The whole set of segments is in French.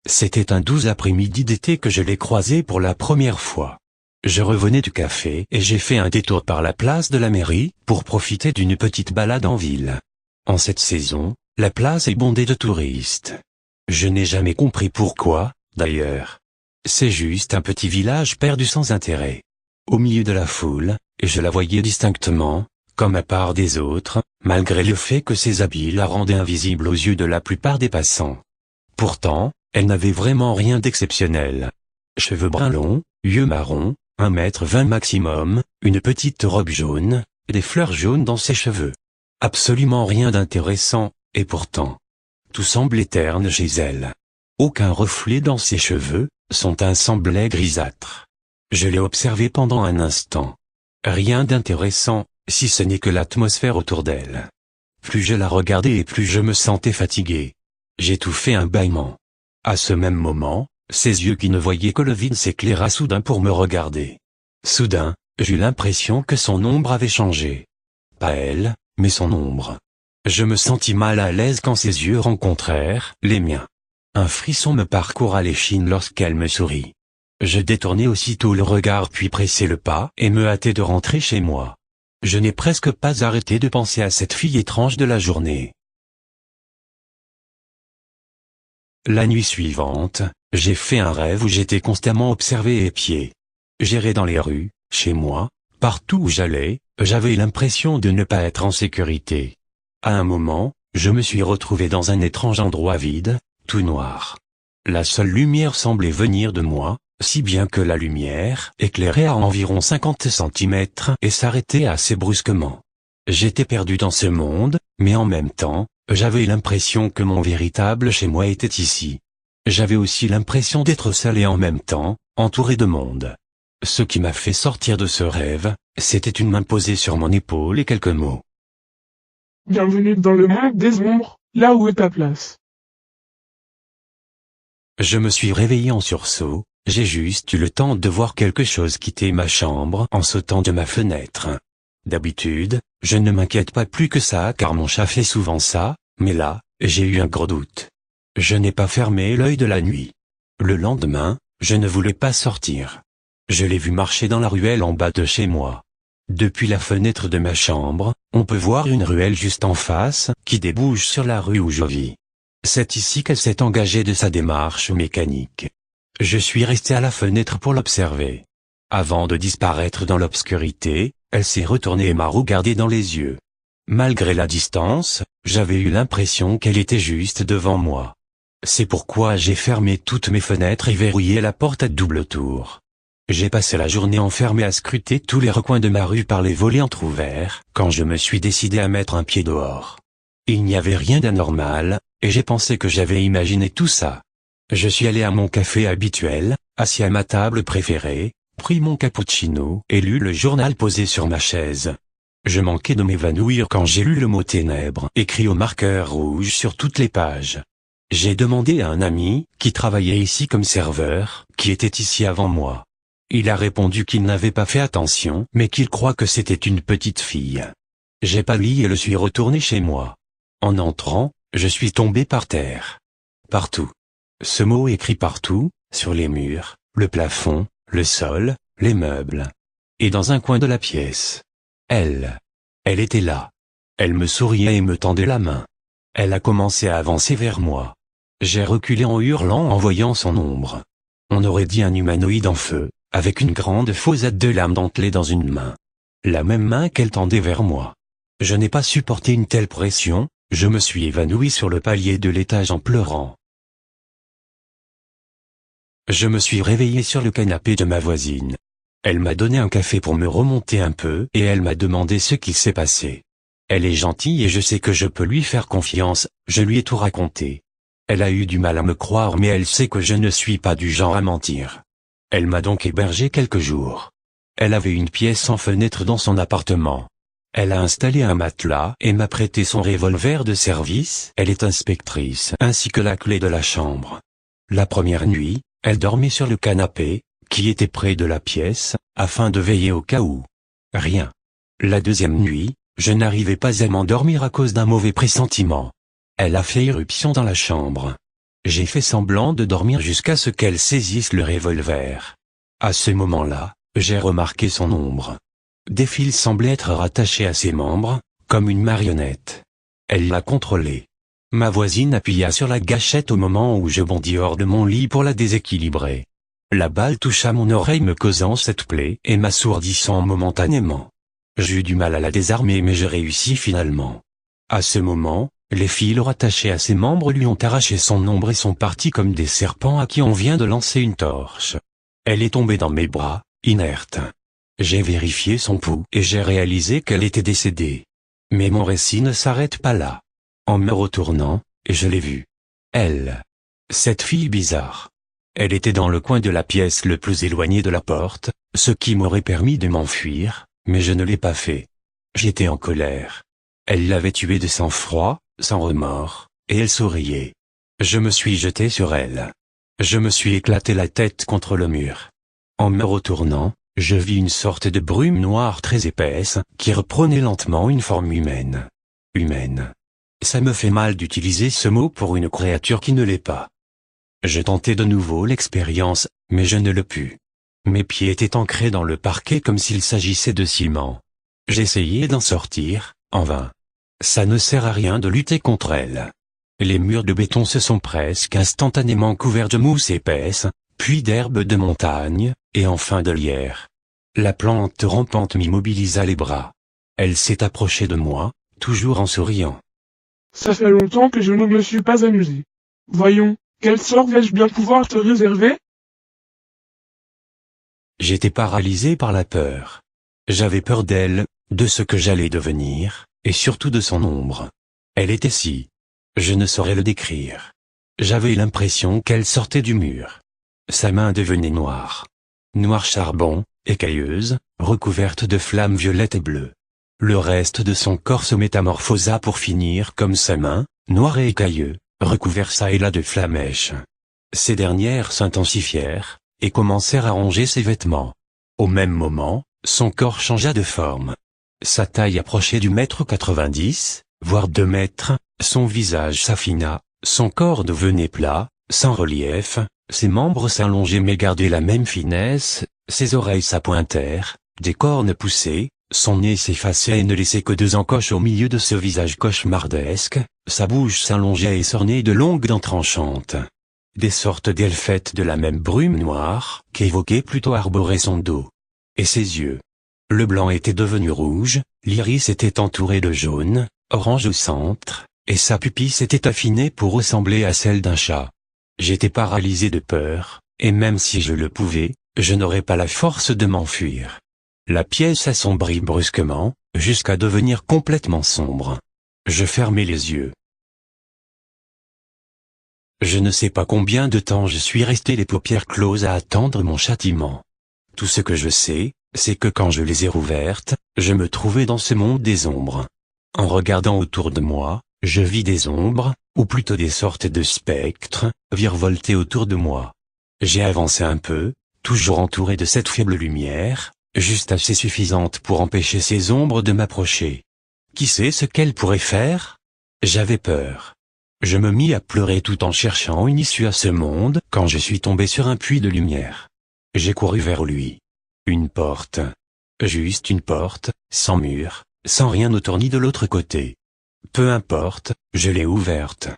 C'était un doux après-midi d'été que je l'ai croisée pour la première fois. Je revenais du café et j'ai fait un détour par la place de la mairie pour profiter d'une petite balade en ville. En cette saison, la place est bondée de touristes. Je n'ai jamais compris pourquoi, d'ailleurs. C'est juste un petit village perdu sans intérêt. Au milieu de la foule, je la voyais distinctement, comme à part des autres, malgré le fait que ses habits la rendaient invisible aux yeux de la plupart des passants. Pourtant, elle n'avait vraiment rien d'exceptionnel. Cheveux bruns longs, yeux marrons, 1,20 m maximum, une petite robe jaune, des fleurs jaunes dans ses cheveux. Absolument rien d'intéressant, et pourtant, tout semblait terne chez elle. Aucun reflet dans ses cheveux, son teint semblait grisâtre. Je l'ai observé pendant un instant. Rien d'intéressant, si ce n'est que l'atmosphère autour d'elle. Plus je la regardais et plus je me sentais fatigué. J'étouffais un bâillement. À ce même moment, ses yeux qui ne voyaient que le vide s'éclaira soudain pour me regarder. Soudain, j'eus l'impression que son ombre avait changé. Pas elle, mais son ombre. Je me sentis mal à l'aise quand ses yeux rencontrèrent les miens. Un frisson me parcourut l'échine lorsqu'elle me sourit. Je détournai aussitôt le regard puis pressai le pas et me hâtai de rentrer chez moi. Je n'ai presque pas arrêté de penser à cette fille étrange de la journée. La nuit suivante, j'ai fait un rêve où j'étais constamment observé et épié. J'errais dans les rues, chez moi, partout où j'allais, j'avais l'impression de ne pas être en sécurité. À un moment, je me suis retrouvé dans un étrange endroit vide, tout noir. La seule lumière semblait venir de moi, si bien que la lumière éclairait à environ 50 cm et s'arrêtait assez brusquement. J'étais perdu dans ce monde, mais en même temps, j'avais l'impression que mon véritable chez-moi était ici. J'avais aussi l'impression d'être seul et en même temps, entouré de monde. Ce qui m'a fait sortir de ce rêve, c'était une main posée sur mon épaule et quelques mots. Bienvenue dans le monde des ombres, là où est ta place. Je me suis réveillé en sursaut, j'ai juste eu le temps de voir quelque chose quitter ma chambre en sautant de ma fenêtre. D'habitude, je ne m'inquiète pas plus que ça car mon chat fait souvent ça, mais là, j'ai eu un gros doute. Je n'ai pas fermé l'œil de la nuit. Le lendemain, je ne voulais pas sortir. Je l'ai vu marcher dans la ruelle en bas de chez moi. Depuis la fenêtre de ma chambre, on peut voir une ruelle juste en face, qui débouche sur la rue où je vis. C'est ici qu'elle s'est engagée de sa démarche mécanique. Je suis resté à la fenêtre pour l'observer. Avant de disparaître dans l'obscurité, elle s'est retournée et m'a regardé dans les yeux. Malgré la distance, j'avais eu l'impression qu'elle était juste devant moi. C'est pourquoi j'ai fermé toutes mes fenêtres et verrouillé la porte à double tour. J'ai passé la journée enfermé à scruter tous les recoins de ma rue par les volets entr'ouverts, quand je me suis décidé à mettre un pied dehors. Il n'y avait rien d'anormal, et j'ai pensé que j'avais imaginé tout ça. Je suis allé à mon café habituel, assis à ma table préférée, pris mon cappuccino et lu le journal posé sur ma chaise. Je manquais de m'évanouir quand j'ai lu le mot ténèbres écrit au marqueur rouge sur toutes les pages. J'ai demandé à un ami, qui travaillait ici comme serveur, qui était ici avant moi. Il a répondu qu'il n'avait pas fait attention, mais qu'il croit que c'était une petite fille. J'ai pâli et le suis retourné chez moi. En entrant, je suis tombé par terre. Partout. Ce mot écrit partout, sur les murs, le plafond, le sol, les meubles. Et dans un coin de la pièce. Elle était là. Elle me souriait et me tendait la main. Elle a commencé à avancer vers moi. J'ai reculé en hurlant en voyant son ombre. On aurait dit un humanoïde en feu, avec une grande fossette de lames dentelées dans une main. La même main qu'elle tendait vers moi. Je n'ai pas supporté une telle pression, je me suis évanoui sur le palier de l'étage en pleurant. Je me suis réveillé sur le canapé de ma voisine. Elle m'a donné un café pour me remonter un peu et elle m'a demandé ce qui s'est passé. Elle est gentille et je sais que je peux lui faire confiance, je lui ai tout raconté. Elle a eu du mal à me croire mais elle sait que je ne suis pas du genre à mentir. Elle m'a donc hébergé quelques jours. Elle avait une pièce sans fenêtre dans son appartement. Elle a installé un matelas et m'a prêté son revolver de service, elle est inspectrice, ainsi que la clé de la chambre. La première nuit, elle dormait sur le canapé, qui était près de la pièce, afin de veiller au cas où. Rien. La deuxième nuit, je n'arrivais pas à m'endormir à cause d'un mauvais pressentiment. Elle a fait irruption dans la chambre. J'ai fait semblant de dormir jusqu'à ce qu'elle saisisse le revolver. À ce moment-là, j'ai remarqué son ombre. Des fils semblaient être rattachés à ses membres, comme une marionnette. Elle l'a contrôlé. Ma voisine appuya sur la gâchette au moment où je bondis hors de mon lit pour la déséquilibrer. La balle toucha mon oreille me causant cette plaie et m'assourdissant momentanément. J'eus du mal à la désarmer mais je réussis finalement. À ce moment, les fils rattachés à ses membres lui ont arraché son ombre et sont partis comme des serpents à qui on vient de lancer une torche. Elle est tombée dans mes bras, inerte. J'ai vérifié son pouls et j'ai réalisé qu'elle était décédée. Mais mon récit ne s'arrête pas là. En me retournant, je l'ai vue. Elle. Cette fille bizarre. Elle était dans le coin de la pièce le plus éloigné de la porte, ce qui m'aurait permis de m'enfuir, mais je ne l'ai pas fait. J'étais en colère. Elle l'avait tué de sang-froid, sans remords, et elle souriait. Je me suis jeté sur elle. Je me suis éclaté la tête contre le mur. En me retournant, je vis une sorte de brume noire très épaisse, qui reprenait lentement une forme humaine. Humaine. Ça me fait mal d'utiliser ce mot pour une créature qui ne l'est pas. Je tentai de nouveau l'expérience, mais je ne le pus. Mes pieds étaient ancrés dans le parquet comme s'il s'agissait de ciment. J'essayais d'en sortir, en vain. Ça ne sert à rien de lutter contre elle. Les murs de béton se sont presque instantanément couverts de mousse épaisse, puis d'herbes de montagne, et enfin de lierre. La plante rampante m'immobilisa les bras. Elle s'est approchée de moi, toujours en souriant. Ça fait longtemps que je ne me suis pas amusé. Voyons, quel sort vais-je bien pouvoir te réserver? J'étais paralysé par la peur. J'avais peur d'elle, de ce que j'allais devenir, et surtout de son ombre. Elle était si. Je ne saurais le décrire. J'avais l'impression qu'elle sortait du mur. Sa main devenait noire. Noir charbon, écailleuse, recouverte de flammes violettes et bleues. Le reste de son corps se métamorphosa pour finir comme sa main, noir et écailleux, recouvert çà et là de flamèches. Ces dernières s'intensifièrent, et commencèrent à ronger ses vêtements. Au même moment, son corps changea de forme. Sa taille approchait du 1,90 m, voire 2 mètres, son visage s'affina, son corps devenait plat, sans relief, ses membres s'allongeaient mais gardaient la même finesse, ses oreilles s'appointèrent, des cornes poussaient, son nez s'effaçait et ne laissait que 2 encoches au milieu de ce visage cauchemardesque, sa bouche s'allongeait et s'ornait de longues dents tranchantes. Des sortes d'ailes faites de la même brume noire, qu'évoquait plutôt arborer son dos. Et ses yeux. Le blanc était devenu rouge, l'iris était entouré de jaune, orange au centre, et sa pupille s'était affinée pour ressembler à celle d'un chat. J'étais paralysé de peur, et même si je le pouvais, je n'aurais pas la force de m'enfuir. La pièce assombrit brusquement, jusqu'à devenir complètement sombre. Je fermai les yeux. Je ne sais pas combien de temps je suis resté les paupières closes à attendre mon châtiment. Tout ce que je sais, c'est que quand je les ai rouvertes, je me trouvais dans ce monde des ombres. En regardant autour de moi, je vis des ombres, ou plutôt des sortes de spectres, virevolter autour de moi. J'ai avancé un peu, toujours entouré de cette faible lumière, juste assez suffisante pour empêcher ces ombres de m'approcher. Qui sait ce qu'elles pourraient faire? J'avais peur. Je me mis à pleurer tout en cherchant une issue à ce monde quand je suis tombé sur un puits de lumière. J'ai couru vers lui. Une porte. Juste une porte, sans mur, sans rien autour ni de l'autre côté. Peu importe, je l'ai ouverte.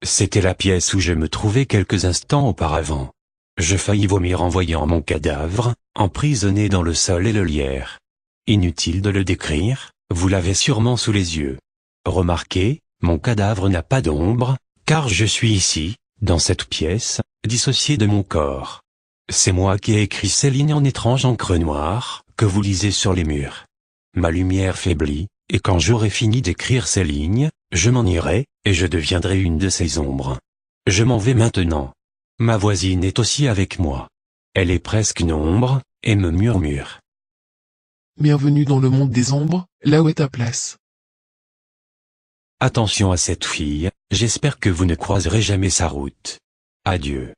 C'était la pièce où je me trouvais quelques instants auparavant. Je faillis vomir en voyant mon cadavre, emprisonné dans le sol et le lierre. Inutile de le décrire, vous l'avez sûrement sous les yeux. Remarquez, mon cadavre n'a pas d'ombre, car je suis ici, dans cette pièce, dissocié de mon corps. C'est moi qui ai écrit ces lignes en étrange encre noire, que vous lisez sur les murs. Ma lumière faiblit, et quand j'aurai fini d'écrire ces lignes, je m'en irai, et je deviendrai une de ces ombres. Je m'en vais maintenant. Ma voisine est aussi avec moi. Elle est presque une ombre, et me murmure. Bienvenue dans le monde des ombres, là où est ta place. Attention à cette fille, j'espère que vous ne croiserez jamais sa route. Adieu.